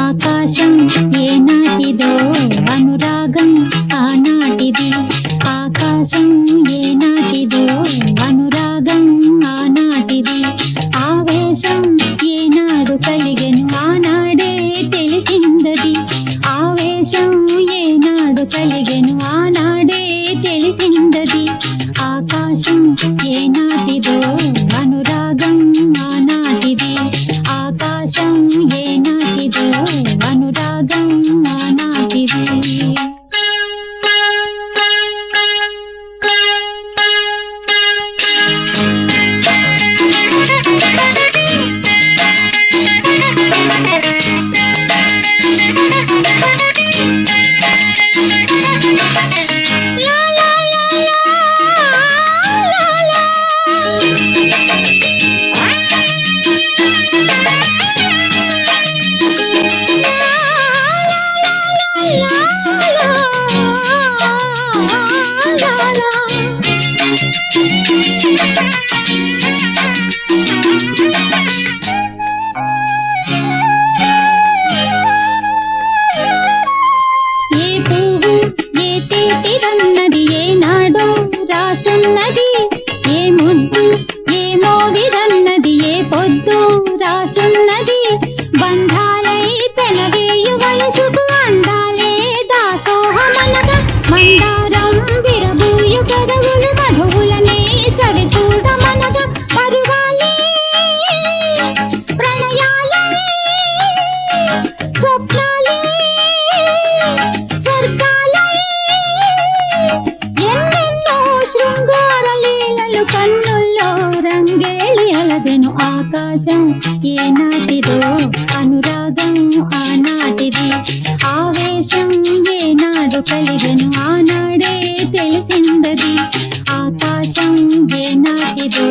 ఆకాశం ఏనాటిదో అనురాగం ఆనాటిది ఆకాశం ఏనాటిదో అనురాగం ఆనాటిది ఆవేశం ఏనాడు కలిగెను ఆనాడే తెలిసిందది ఆవేశం ఏనాడు కలిగెను ఆనాడే తెలిసిందది ఆకాశం ఏనాటిదో అనురాగం ఆనాటిది ఆకాశం ఏనాటిదో అనురాగం ఆనాటిది ఏ పువ్వు ఏ తేటిదన్నది ఏనాడో రాసున్నది ఏ ముద్దు ఏ మోవిదన్నది ఏ పొద్దు రాసున్నది బంధాలై పెనవేయు వయసుకు అందాలే దాసోహమనగా మందారం విరబూయు పెదవులు మధువులనే చవి చూడమనగా పరువాలే ప్రణయాలే స్వప్నాలే స్వర్గాలే ఎన్నెన్నో శృంగార లీలలు కన్నుల్లో రంగేలి అలదెను ఆకాశం ఏనాటిదో అనురాగం ఆనాటిది ఆవేశం ఏనాడు కలిగెను ఆనాడే తెలిసిందది ఆకాశం ఏనాటిదో